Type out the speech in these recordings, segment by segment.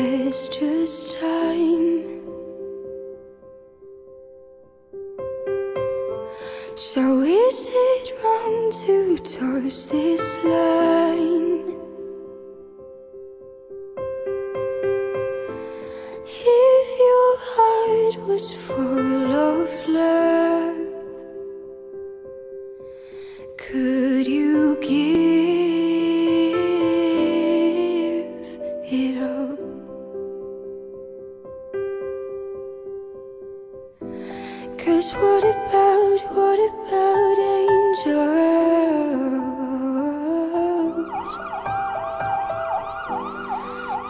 It's just time. So is it wrong to toss this line? If your heart was full of love, could you give it up? 'Cause what about angels?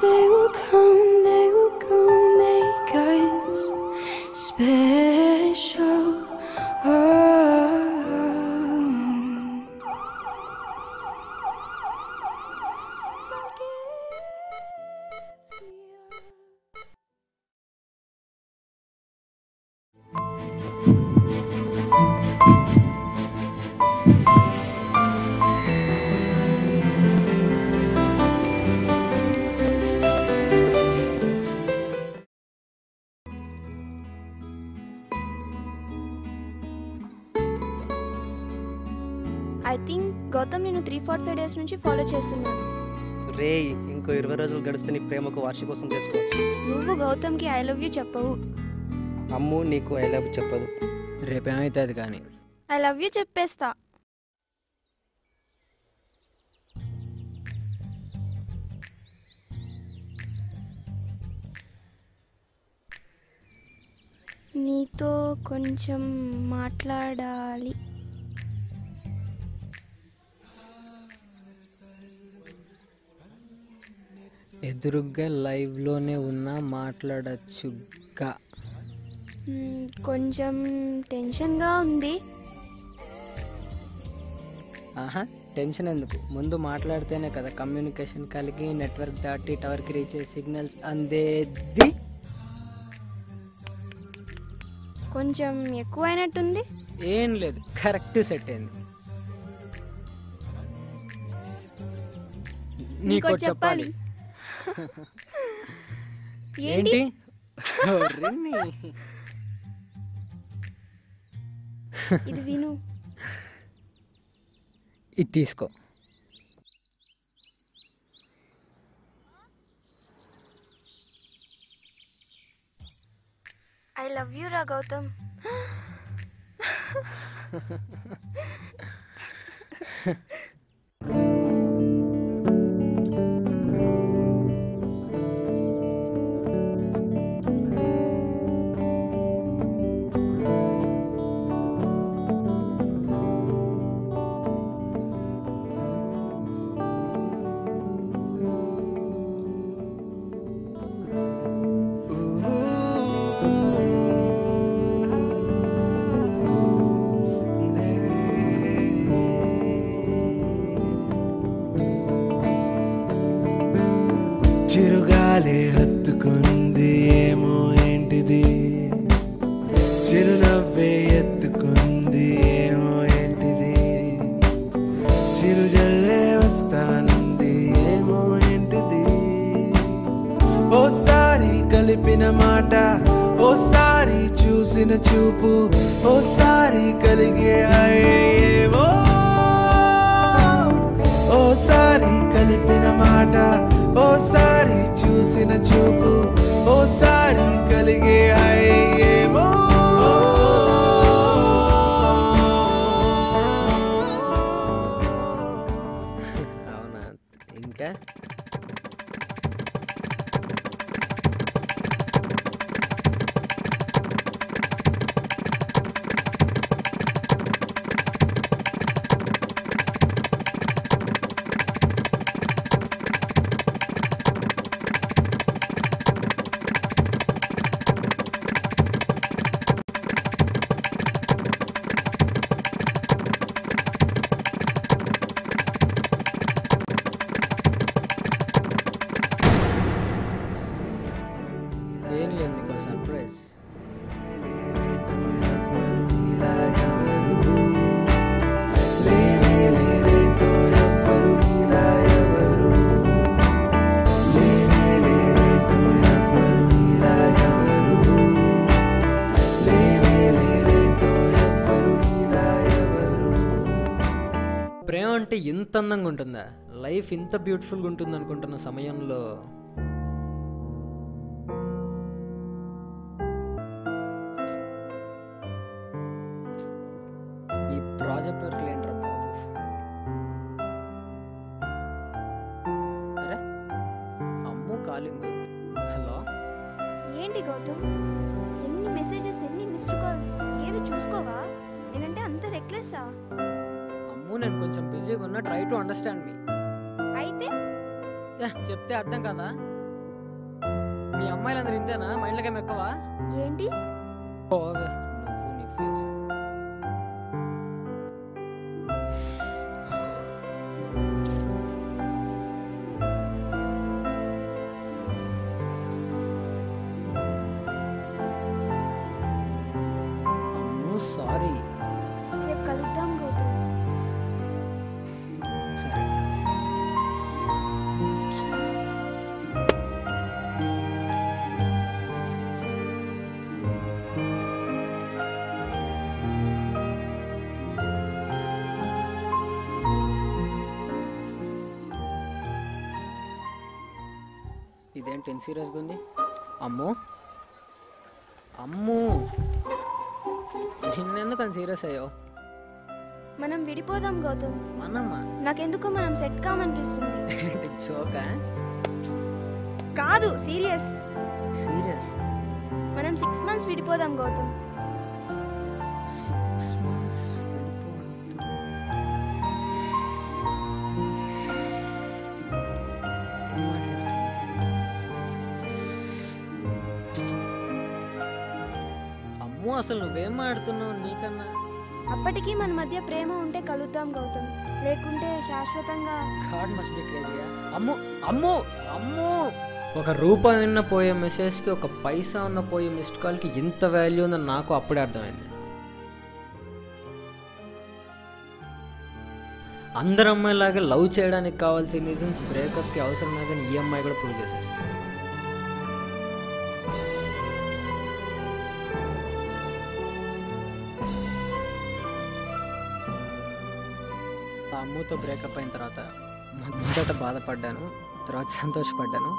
They will go make us special. I think Gautam నేను 3-4-5 days నుంచి follow చేస్తున్నాను. రే ఇంకో 20 రోజులు గడిస్తే నీ ప్రేమకు వార్షికోత్సవం చేసుకోవచ్చు. నువ్వు గౌతమ్కి ఐ లవ్ యూ చెప్పవు. అమ్ము నీకు ఐ లవ్ చెప్పదు. రేపేమవుతుంది కానీ ఐ లవ్ యూ చెప్పేస్తా. నీతో కొంచెం మాట్లాడాలి. ఎదురుగ్గా లైవ్లోనే ఉన్నా మాట్లాడచ్చుగా. కొంచెం టెన్షన్గా ఉంది. ఆహా, టెన్షన్ ఎందుకు? ముందు మాట్లాడితేనే కదా కమ్యూనికేషన్ కలిగి నెట్వర్క్ దాటి టవర్కి రీచ్ అయ్యే సిగ్నల్స్ అందేది. కొంచెం ఎక్కువైనట్టుంది. ఏం లేదు, కరెక్ట్ సెట్ అయింది. నీకు చెప్పాలి. ఏంటి? ఇది విను. ఇది తీసుకో. ఐ లవ్ యూ రా గౌతమ్. చిరుగాలే హత్తుకుంది ఏమో ఏంటిది, చిరునవ్వే ఎత్తుకుంది ఏమో ఏంటిది, చిరుజల్లే వస్తానంది ఏమో ఏంటిది. ఓసారి కలిపిన మాట, ఓసారి చూసిన చూపు, ఓసారి కలిగే ఏమో. ఓసారి కలిపిన మాట, ఓసారి చూసిన చూపు, ఓసారి కలిగే ఏమో. అవునా? ఇంకా ప్రేమ అంటే ఇంత అందంగా ఉంటుందా? లైఫ్ ఇంత బ్యూటిఫుల్గా ఉంటుంది అనుకుంటున్న సమయంలో ఈ ప్రాజెక్ట్ వర్క్ ఏంట్రా బాబు? అరే అమ్ము కాలింగ్. హలో, ఏంటి గౌతమ్, ఎన్ని మెసేజెస్, ఎన్ని మిస్డ్ కాల్స్, ఏవి చూసుకోవా? నేనంటే అంత రెక్లెస్సా? అమ్ము నేను కొంచెం బిజీగా ఉన్నా, ట్రై టు అండర్స్టాండ్ మీ. అయితే చెప్తే అర్థం కదా? మీ అమ్మాయిలందరూ ఇంతేనా? మైండ్లకేం ఎక్కువ? ఏంటి? పోవే నువ్వు నీ ఫేస్. అమ్ము సారీ. రేపు కలుద్దాం గౌతమ్. సరే. ఇదేంటి ఇంత సీరియస్గా ఉంది? అమ్ము అమ్ము నిన్నెందుకు అంత సీరియస్ అయ్యావు? మనం విడిపోదాం గౌతమ్. మనమ్మా నాకెందుకో మనం సెట్ కామనిపిస్తుంది. ఏంటి జోకా? కాదు, సీరియస్. సీరియస్? మనం 6 months విడిపోదాం గౌతమ్. 6 months అమ్మో, అసలు నువ్వేం మాడుతున్నావు? నీకన్నా అప్పటికీ మన మధ్య ప్రేమ ఉంటే కలుద్దాం గౌతమ్, లేకుంటే శాశ్వతంగా. గాడ్ మస్ట్ బి క్రేజీయా? అమ్ము అమ్ము అమ్ము, ఒక రూపాయి ఉన్న పోయే మెసేజ్కి, ఒక పైసా ఉన్న పోయే మిస్డ్ కాల్కి ఇంత వాల్యూ ఉందని నాకు అప్పుడే అర్థమైంది. అందరు అమ్మాయిలాగా లవ్ చేయడానికి కావాల్సిన రీజన్స్ బ్రేకప్కి అవసరం లేదని ఈ అమ్మాయి కూడా ప్రూవ్ చేసేసి. ఆ అమ్ముతో బ్రేకప్ అయిన తర్వాత మొదట బాధపడ్డాను, తర్వాత సంతోషపడ్డాను,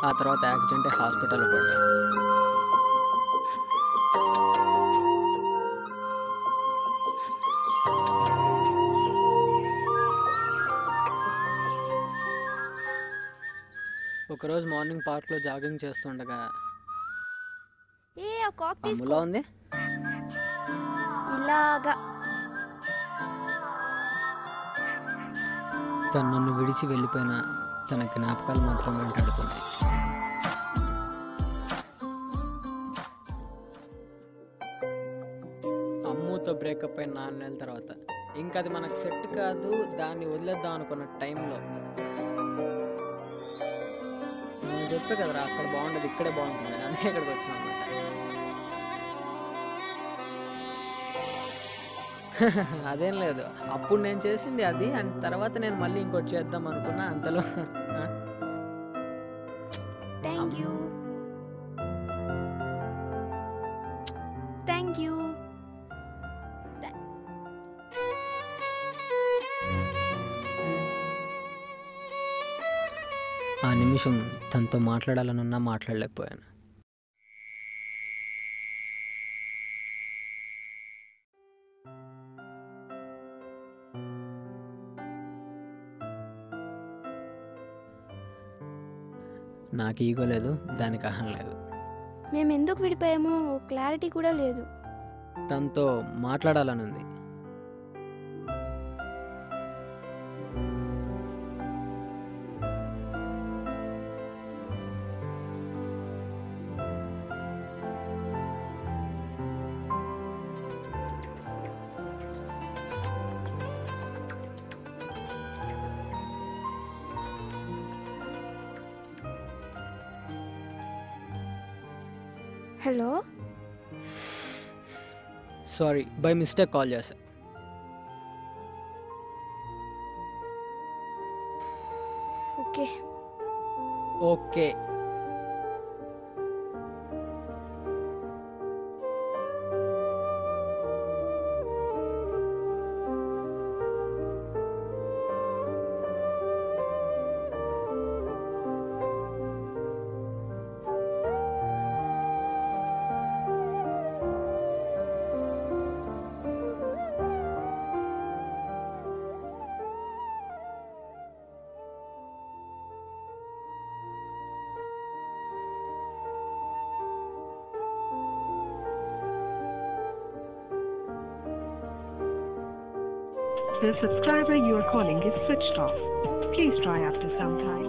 ఆ తర్వాత యాక్సిడెంట్ హాస్పిటల్లో పడ్డాను. ఒకరోజు మార్నింగ్ పార్క్లో జాగింగ్ చేస్తుండగా ఆ కాక్ తీసుకో. అమ్ములా ఉంది. ఇలాగా తను నన్ను విడిచి వెళ్ళిపోయిన తన జ్ఞాపకాలు మాత్రం వెంటాడుతుంది. అమ్ముతో బ్రేకప్ అయిన 4 నెలల తర్వాత ఇంకా అది మనకు సెట్ కాదు, దాన్ని వదిలేద్దాం అనుకున్న టైంలో నువ్వు చెప్పే కదరా అక్కడ బాగుండదు ఇక్కడే బాగుంటుంది అని, అనే ఇక్కడికి వచ్చాను అనమాట. అదేం లేదు, అప్పుడు నేను చేసింది అది, అండ్ తర్వాత నేను మళ్ళీ ఇంకోటి చేద్దాం అనుకున్నా, అంతలో థ్యాంక్ యూ. Thank you. ఆ నిమిషం తనతో మాట్లాడాలనున్నా మాట్లాడలేకపోయాను. నాకు ఈగో లేదు, దానికి అహం లేదు. మేము ఎందుకు విడిపోయామో క్లారిటీ కూడా లేదు. తనతో మాట్లాడాలని ఉంది. Hello, sorry, by mistake call చేశా. Okay okay. The subscriber you are calling is switched off. Please try after some time.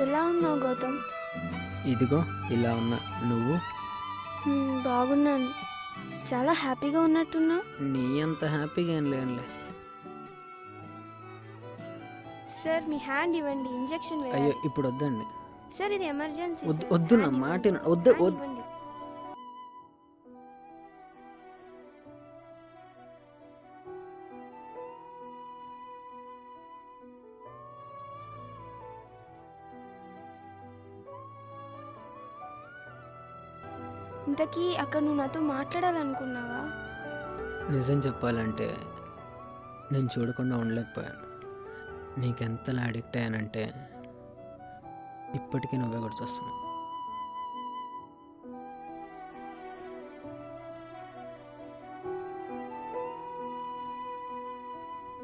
ఎలా ఉన్నావు గౌతమ్? ఇదిగో ఇలా ఉన్నా. నువ్వు? బాగున్నాను. చాలా హ్యాపీగా ఉన్నట్టున్నావు. నీ అంత హ్యాపీగా ఏం లేనులే. సార్ మీ హ్యాండ్ ఇవ్వండి, ఇంజెక్షన్ అయ్యో వేయాలి. ఇప్పుడు వద్దండి. సార్ ఇది ఎమర్జెన్సీ. వద్దు నా మాట వద్దు వద్దు. ఇంతకీ అక్కడ నువ్వు నాతో మాట్లాడాలనుకున్నావా? నిజం చెప్పాలంటే నేను చూడకుండా ఉండలేకపోయాను. నీకెంతలా అడిక్ట్ అయ్యానంటే ఇప్పటికీ నువ్వే గుర్తొస్తున్నావు.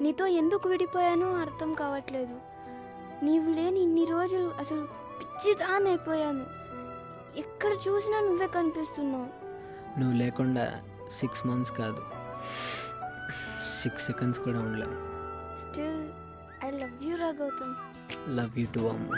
నీతో ఎందుకు విడిపోయానో అర్థం కావట్లేదు. నీవు లేని ఇన్ని రోజులు అసలు పిచ్చిదానైపోయాను. ఎక్కడ చూసినా నువ్వే కనిపిస్తున్నావు. నువ్వు లేకుండా 6 months కాదు 6 seconds కూడా ఉండలేను. స్టిల్ ఐ లవ్ యూ రా గౌతమ్. లవ్ యూ టు అమ్మ.